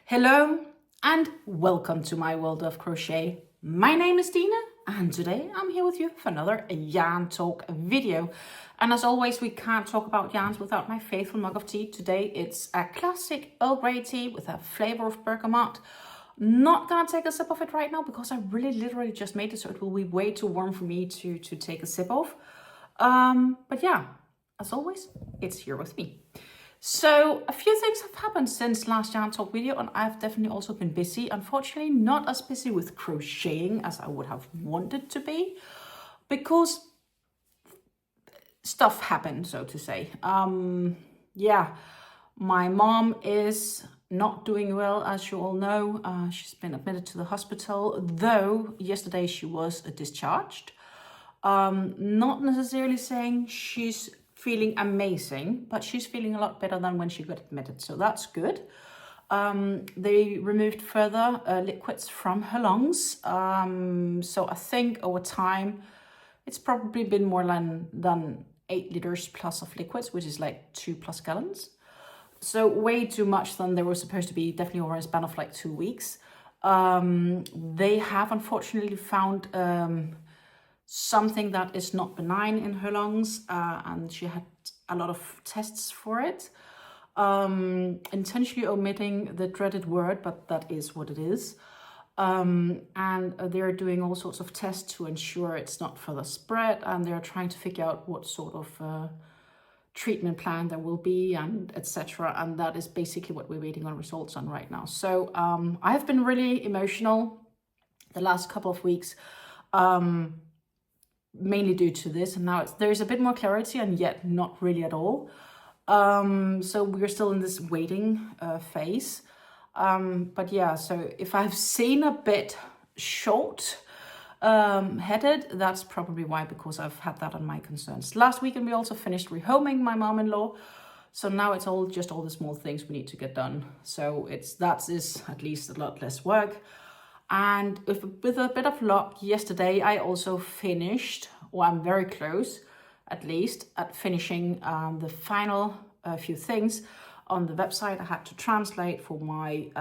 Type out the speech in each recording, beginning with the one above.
Hello and welcome to my world of crochet. My name is Dina and today I'm here with you for another yarn talk video. And as always, we can't talk about yarns without my faithful mug of tea. Today it's a classic Earl Grey tea with a flavor of bergamot. Not gonna take a sip of it right now because I literally just made it, so it will be way too warm for me to take a sip of. But yeah, as always, it's here with me. So a few things have happened since last yarn talk video, and I've definitely also been busy. Unfortunately, not as busy with crocheting as I would have wanted to be, because stuff happened, so to say. Yeah, my mom is not doing well, as you all know. She's been admitted to the hospital, though yesterday she was discharged. Not necessarily saying she's feeling amazing, but she's feeling a lot better than when she got admitted, so that's good. They removed further liquids from her lungs, so I think over time it's probably been more than 8 liters plus of liquids, which is like 2+ gallons. So way too much than there was supposed to be, definitely over a span of like 2 weeks. They have unfortunately found something that is not benign in her lungs, and she had a lot of tests for it. Intentionally omitting the dreaded word, but that is what it is. And they're doing all sorts of tests to ensure it's not further spread, and they're trying to figure out what sort of treatment plan there will be, and etc. And that is basically what we're waiting on results on right now. So I have been really emotional the last couple of weeks, mainly due to this, and now there's a bit more clarity, and yet not really at all. So we're still in this waiting phase. But yeah, so if I've seen a bit short headed, that's probably why, because I've had that on my concerns. Last weekend we also finished rehoming my mom-in-law, so now it's all the small things we need to get done. So that is at least a lot less work. And with a bit of luck, yesterday I also finished, or I'm very close at least, at finishing the final few things on the website. I had to translate for my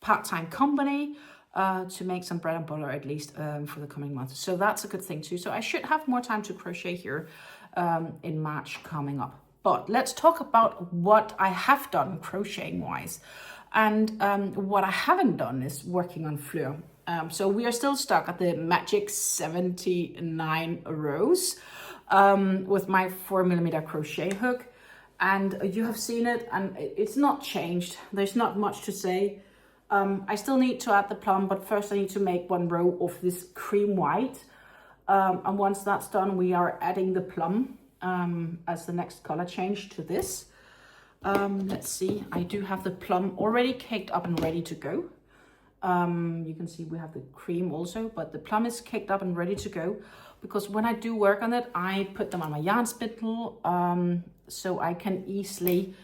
part-time company to make some bread and butter at least for the coming month. So that's a good thing too. So I should have more time to crochet here in March coming up. But let's talk about what I have done crocheting wise. And what I haven't done is working on Fleur. So we are still stuck at the magic 79 rows with my 4mm crochet hook. And you have seen it, and it's not changed. There's not much to say. I still need to add the plum, but first I need to make 1 row of this cream white. And once that's done, we are adding the plum as the next color change to this. Let's see, I do have the plum already caked up and ready to go. You can see we have the cream also, but the plum is caked up and ready to go, because when I do work on it, I put them on my yarn spindle, so I can easily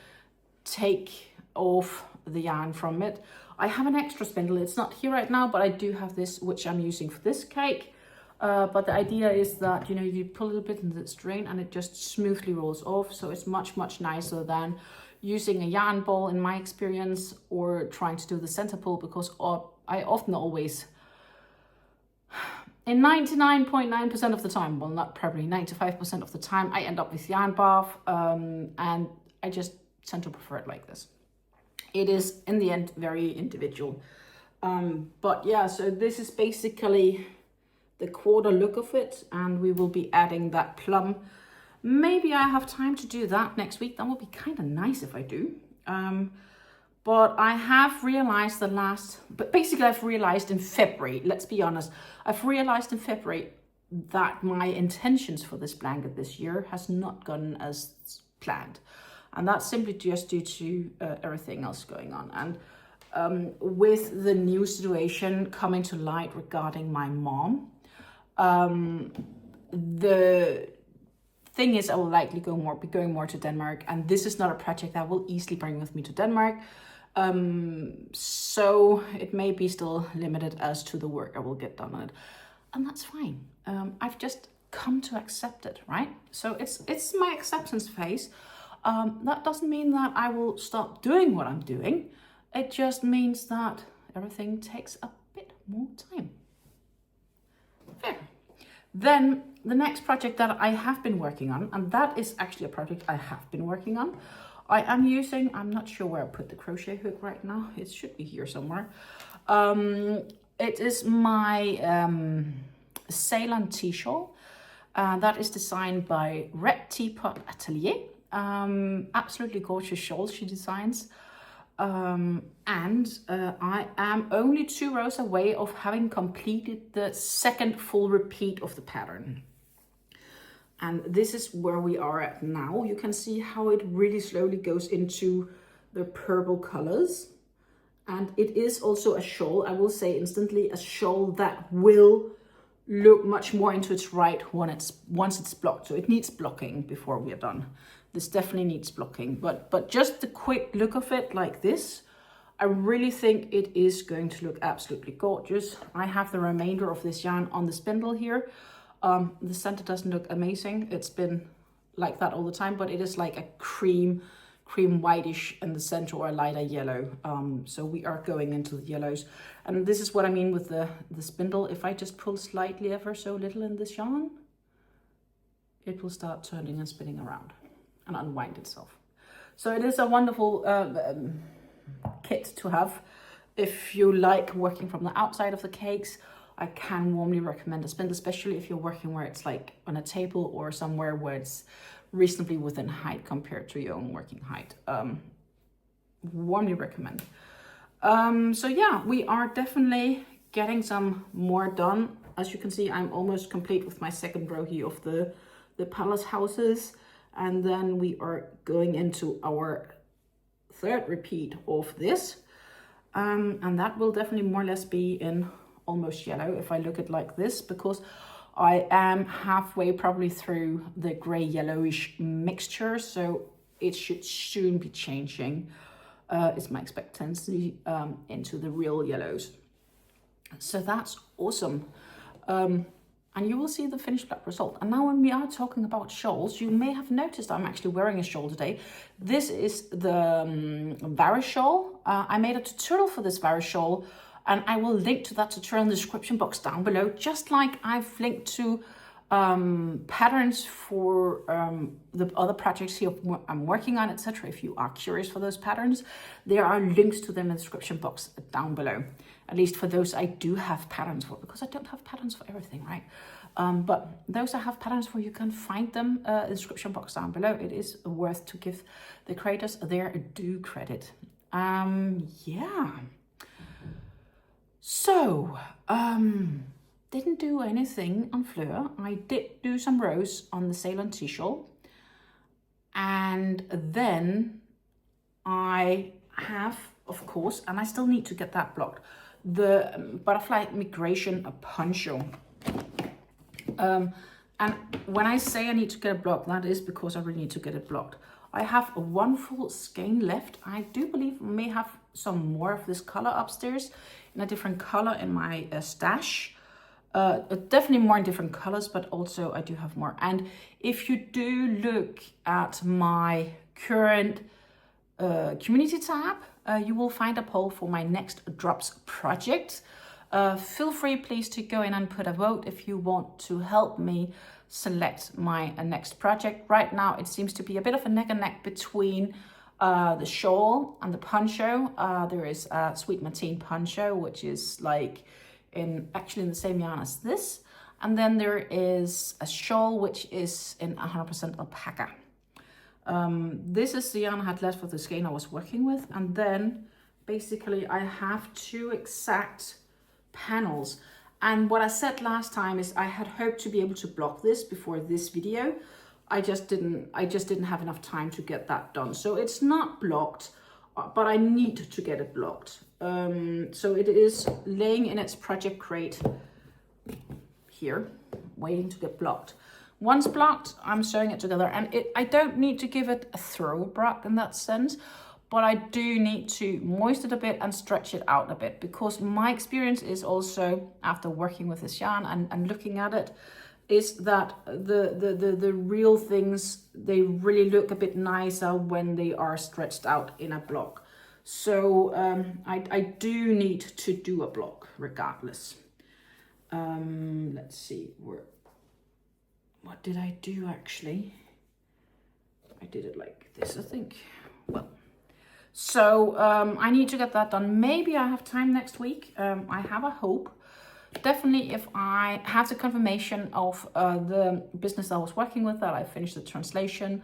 take off the yarn from it. I have an extra spindle, it's not here right now, but I do have this, which I'm using for this cake. But the idea is that, you know, you pull a little bit in the string and it just smoothly rolls off. So it's much nicer than using a yarn ball in my experience, or trying to do the center pull, because I often always, in 99.9% of the time, well, not probably 95% of the time, I end up with yarn bath, and I just tend to prefer it like this. It is in the end very individual. But yeah, so this is basically the quarter look of it, and we will be adding that plum. Maybe I have time to do that next week. That would be kind of nice if I do. But I have realized I've realized in February, let's be honest, I've realized in February that my intentions for this blanket this year has not gone as planned. And that's simply just due to everything else going on. And with the new situation coming to light regarding my mom, the thing is, I will likely be going more to Denmark, and this is not a project I will easily bring with me to Denmark. So it may be still limited as to the work I will get done on it, and that's fine. I've just come to accept it, right? So it's my acceptance phase. That doesn't mean that I will stop doing what I'm doing. It just means that everything takes a bit more time. Fair. Then the next project that I have been working on, and that is actually a project I have been working on. I am using, I'm not sure where I put the crochet hook right now. It should be here somewhere. It is my CeylonTea Shawl. That is designed by RedTeapotAtelier. Absolutely gorgeous shawls she designs. I am only 2 rows away of having completed the second full repeat of the pattern. And this is where we are at now. You can see how it really slowly goes into the purple colors. And it is also a shawl, I will say instantly, a shawl that will look much more into its right once it's blocked. So it needs blocking before we are done. This definitely needs blocking, but just the quick look of it like this, I really think it is going to look absolutely gorgeous. I have the remainder of this yarn on the spindle here. The center doesn't look amazing. It's been like that all the time, but it is like a cream whitish in the center, or a lighter yellow. So we are going into the yellows. And this is what I mean with the spindle. If I just pull slightly ever so little in this yarn, it will start turning and spinning around and unwind itself. So it is a wonderful kit to have. If you like working from the outside of the cakes, I can warmly recommend a spindle, especially if you're working where it's like on a table or somewhere where it's reasonably within height compared to your own working height. Warmly recommend. So yeah, we are definitely getting some more done. As you can see, I'm almost complete with my second row here of the palace houses. And then we are going into our third repeat of this. And that will definitely more or less be in almost yellow if I look at like this, because I am halfway probably through the gray yellowish mixture, so it should soon be changing, is my expectancy, into the real yellows. So that's awesome. And you will see the finished black result. And now when we are talking about shawls, you may have noticed I'm actually wearing a shawl today. This is the Varus shawl. I made a tutorial for this Varus shawl, and I will link to that tutorial in the description box down below, just like I've linked to patterns for the other projects here I'm working on, etc. If you are curious for those patterns, there are links to them in the description box down below. At least for those I do have patterns for, because I don't have patterns for everything, right? But those I have patterns for, you can find them in the description box down below. It is worth to give the creators their due credit. Yeah. So, didn't do anything on Fleur. I did do some rows on the CeylonTea Shawl. And then I have, of course, and I still need to get that blocked, the Butterfly Migration Poncho. And when I say I need to get it blocked, that is because I really need to get it blocked. I have one full skein left. I do believe I may have some more of this color upstairs in a different color in my stash. Definitely more in different colors, but also I do have more. And if you do look at my current community tab, you will find a poll for my next drops project. Feel free, please, to go in and put a vote if you want to help me select my next project. Right now, it seems to be a bit of a neck and neck between the shawl and the poncho. There is a Sweet Martine poncho, which is like actually in the same yarn as this. And then there is a shawl, which is in 100% alpaca. This is the yarn I had left for the skein I was working with. And then basically I have 2 exact panels. And what I said last time is I had hoped to be able to block this before this video. I just didn't have enough time to get that done. So it's not blocked, but I need to get it blocked. So it is laying in its project crate here, waiting to get blocked. Once blocked, I'm sewing it together, and I don't need to give it a throw block in that sense, but I do need to moisten it a bit and stretch it out a bit, because my experience is also, after working with this yarn and looking at it, is that the real things, they really look a bit nicer when they are stretched out in a block. So I do need to do a block regardless. Let's see, what did I do actually? I did it like this, I think. Well, so I need to get that done. Maybe I have time next week. I have a hope. Definitely if I have the confirmation of the business I was working with, that I finished the translation,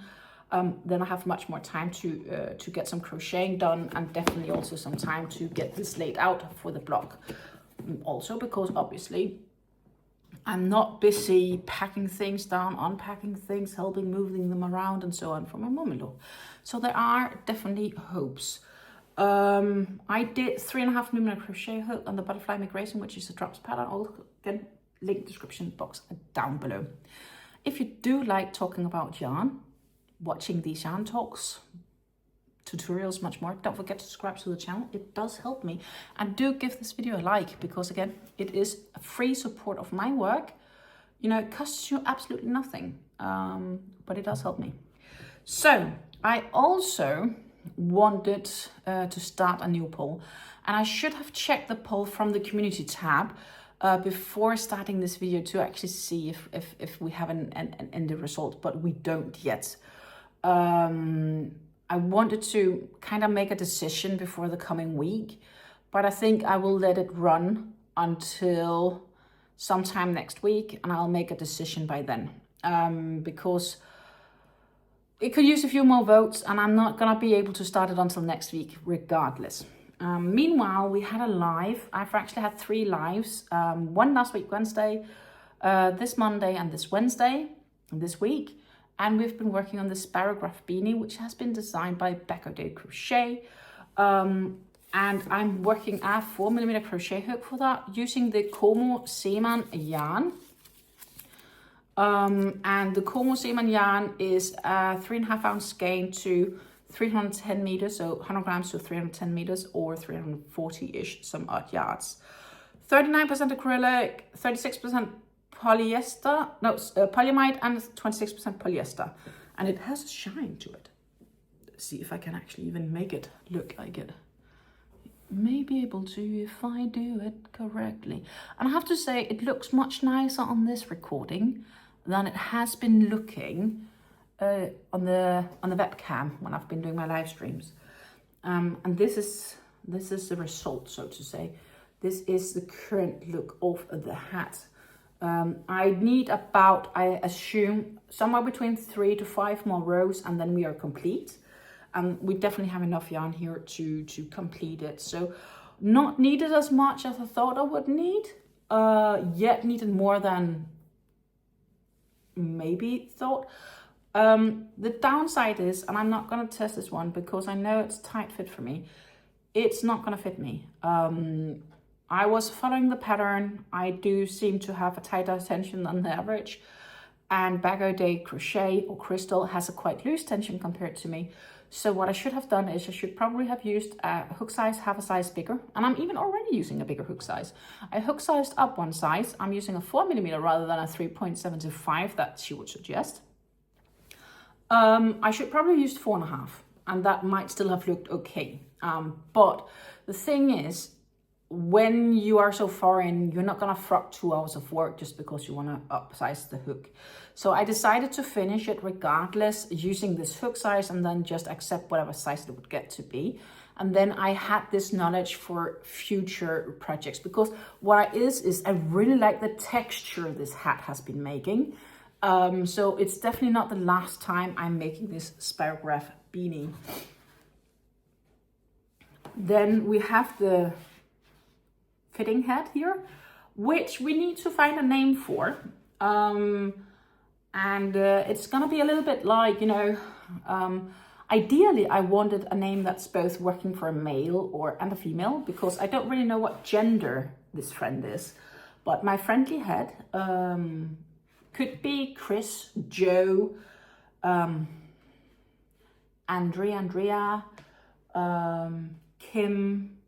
then I have much more time to get some crocheting done, and definitely also some time to get this laid out for the blog. Also because obviously I'm not busy packing things down, unpacking things, helping moving them around and so on for my mom-in-law. So there are definitely hopes. I did 3.5mm crochet hook on the Butterfly Migration, which is a drops pattern. I'll again link description box down below. If you do like talking about yarn, watching these yarn talks, tutorials, much more, don't forget to subscribe to the channel. It does help me, and do give this video a like, because again, it is a free support of my work. You know, it costs you absolutely nothing, but it does help me. So I also wanted to start a new poll, and I should have checked the poll from the community tab before starting this video to actually see if we have an end result, but we don't yet. I wanted to kind of make a decision before the coming week, but I think I will let it run until sometime next week, and I'll make a decision by then, because it could use a few more votes, and I'm not gonna be able to start it until next week regardless. Meanwhile, we had a live. I've actually had 3 lives, one last week Wednesday, this Monday and this Wednesday this week. And we've been working on the Spirograph Beanie, which has been designed by Bag-O-Day Crochet. And I'm working a 4mm crochet hook for that, using the Como Seaman yarn. And the Como Seaman yarn is a 3.5 ounce skein to 310 meters, so 100 grams to 310 meters, or 340-ish, some odd yards. 39% acrylic, 36% polyester, no, polyamide, and 26% polyester, and it has a shine to it. Let's see if I can actually even make it look like it. May be able to if I do it correctly. And I have to say, it looks much nicer on this recording than it has been looking on the webcam when I've been doing my live streams. And this is the result, so to say. This is the current look of the hat. I need about, I assume, somewhere between 3 to 5 more rows, and then we are complete. And we definitely have enough yarn here to complete it. So not needed as much as I thought I would need, yet needed more than maybe thought. The downside is, and I'm not going to test this one because I know it's tight fit for me, it's not going to fit me. I was following the pattern. I do seem to have a tighter tension than the average, and Bag-O-Day Crochet or Crystal has a quite loose tension compared to me. So what I should have done is I should probably have used a hook size half a size bigger, and I'm even already using a bigger hook size. I hook sized up one size. I'm using a 4mm rather than a 3.75 that she would suggest. I should probably use 4.5, and that might still have looked okay. But the thing is, when you are so far in, you're not gonna frock 2 hours of work just because you wanna upsize the hook. So I decided to finish it regardless, using this hook size, and then just accept whatever size it would get to be. And then I had this knowledge for future projects, because what it is I really like the texture this hat has been making. So it's definitely not the last time I'm making this Spirograph Beanie. Then we have the fitting head here, which we need to find a name for. It's gonna be a little bit like, you know, ideally I wanted a name that's both working for a male and a female, because I don't really know what gender this friend is. But my friendly head could be Chris, Joe, Andrea, Kim.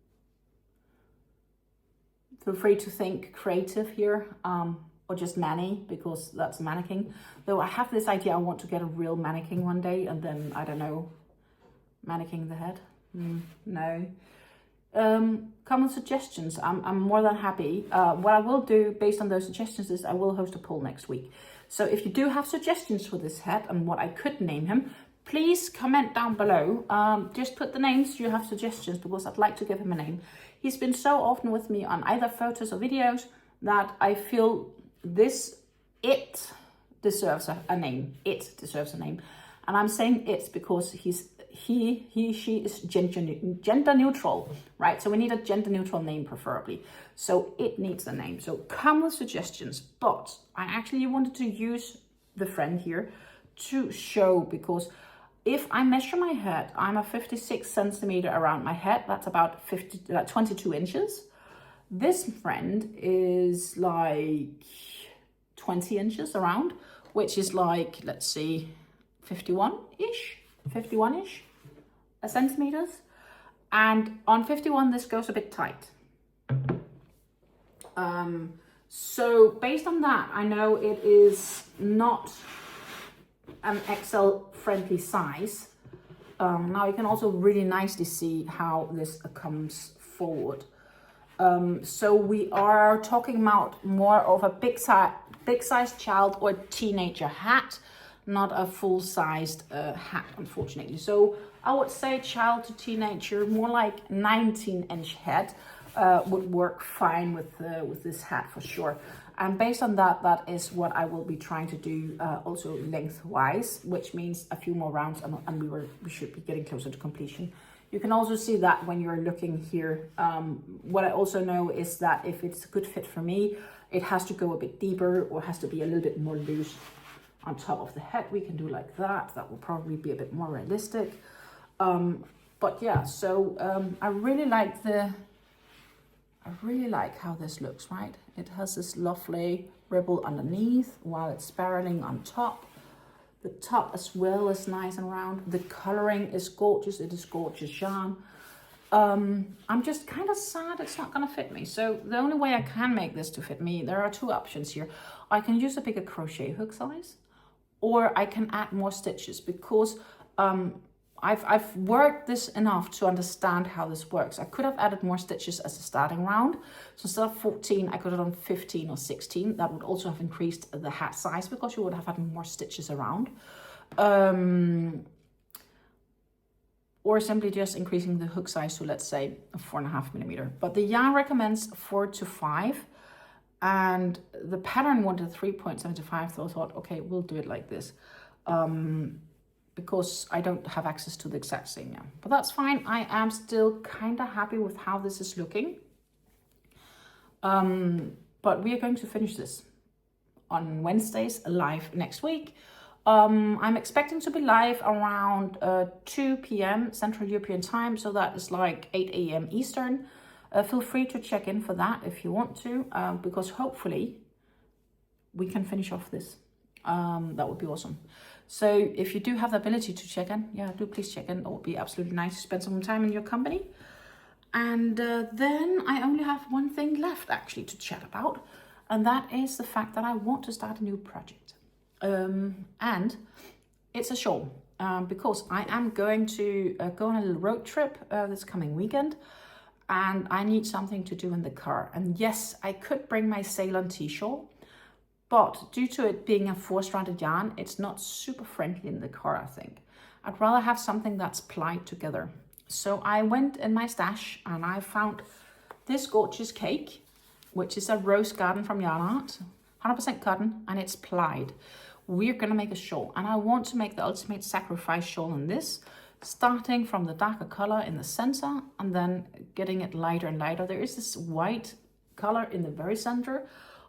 Feel free to think creative here, or just Manny, because that's mannequin. Though I have this idea, I want to get a real mannequin one day, and then, I don't know, mannequin the head. No. Common suggestions. I'm more than happy. What I will do based on those suggestions is I will host a poll next week. So if you do have suggestions for this hat and what I could name him, please comment down below. Just put the names you have suggestions, because I'd like to give him a name. He's been so often with me on either photos or videos that I feel it deserves a name. It deserves a name. And I'm saying it because he, she is gender neutral, right? So we need a gender neutral name preferably. So it needs a name. So come with suggestions. But I actually wanted to use the friend here to show, because if I measure my head, I'm a 56 centimeter around my head. That's about 22 inches. This friend is like 20 inches around, which is like, let's see, 51-ish centimeters. And on 51, this goes a bit tight. So based on that, I know it is not an XL friendly size. Now you can also really nicely see how this comes forward. So we are talking about more of a big size child or teenager hat, not a full-sized hat, unfortunately. So I would say child to teenager, more like 19-inch head would work fine with this hat for sure. And based on that, that is what I will be trying to do also lengthwise, which means a few more rounds and we should be getting closer to completion. You can also see that when you're looking here. What I also know is that if it's a good fit for me, it has to go a bit deeper or has to be a little bit more loose on top of the head. We can do like that. That will probably be a bit more realistic. But yeah, so I really like how this looks, right? It has this lovely ripple underneath while it's spiraling on top. The top as well is nice and round. The coloring is gorgeous. It is gorgeous yarn. I'm just kind of sad it's not gonna fit me. So the only way I can make this to fit me, there are two options here. I can use a bigger crochet hook size, or I can add more stitches, because I've worked this enough to understand how this works. I could have added more stitches as a starting round. So instead of 14, I could have done 15 or 16. That would also have increased the hat size because you would have had more stitches around. Or simply just increasing the hook size to, let's say, 4.5 millimeter. But the yarn recommends 4 to 5. And the pattern wanted 3.75, so I thought, okay, we'll do it like this. Because I don't have access to the exact same yarn. But that's fine. I am still kind of happy with how this is looking. But we are going to finish this on Wednesdays live next week. I'm expecting to be live around 2 p.m. Central European time. So that is like 8 a.m. Eastern. Feel free to check in for that if you want to, because hopefully we can finish off this. That would be awesome. So if you do have the ability to check in, yeah, do please check in. It would be absolutely nice to spend some time in your company. And then I only have one thing left actually to chat about. And that is the fact that I want to start a new project. And it's a shawl. Because I am going to go on a little road trip this coming weekend. And I need something to do in the car. And yes, I could bring my CeylonTea Shawl. But due to it being a 4-stranded yarn, it's not super friendly in the car, I think. I'd rather have something that's plied together. So I went in my stash and I found this gorgeous cake, which is a Rosegarden from YarnArt, 100% cotton, and it's plied. We're gonna make a shawl, and I want to make the ultimate sacrifice shawl in this, starting from the darker color in the center and then getting it lighter and lighter. There is this white color in the very center.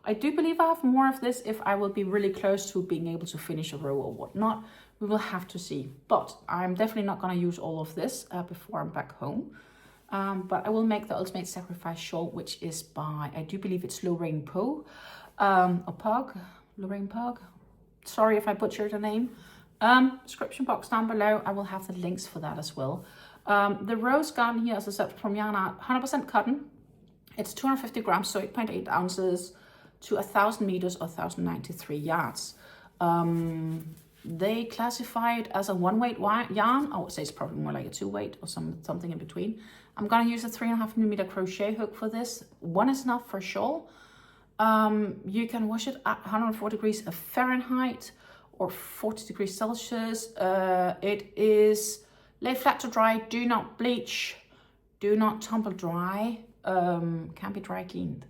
I do believe I have more of this if I will be really close to being able to finish a row or whatnot. We will have to see. But I'm definitely not going to use all of this before I'm back home. But I will make the Ultimate Sacrifice Shawl, which is by, I do believe it's Lorraine Poe. Lorraine Pog. Sorry if I butchered the name. Description box down below. I will have the links for that as well. The Rosegarden here, as I said, from YarnArt, 100% cotton. It's 250 grams, so 8.8 ounces. To 1,000 meters or 1,093 yards. They classify it as a 1-weight yarn. I would say it's probably more like a 2-weight or something in between. I'm gonna use a 3.5mm crochet hook for this. One is enough for a shawl. You can wash it at 104 degrees Fahrenheit or 40 degrees Celsius. It is lay flat to dry, do not bleach, do not tumble dry, can be dry cleaned.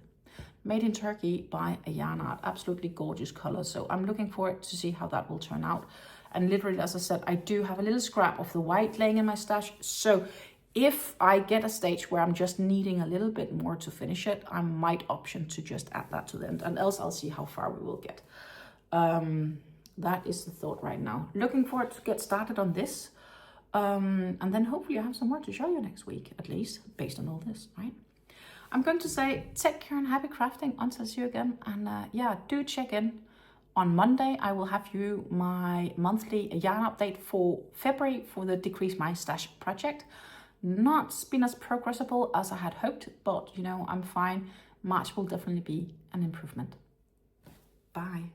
Made in Turkey by a YarnArt, absolutely gorgeous color. So I'm looking forward to see how that will turn out. And literally, as I said, I do have a little scrap of the white laying in my stash. So if I get a stage where I'm just needing a little bit more to finish it, I might option to just add that to the end, and else I'll see how far we will get. That is the thought right now. Looking forward to get started on this. And then hopefully I have some more to show you next week, at least, based on all this, right? I'm going to say take care and happy crafting until I see you again. And yeah, do check in. On Monday, I will have you my monthly yarn update for February for the Decrease My Stash project. Not been as progressible as I had hoped, but you know, I'm fine. March will definitely be an improvement. Bye.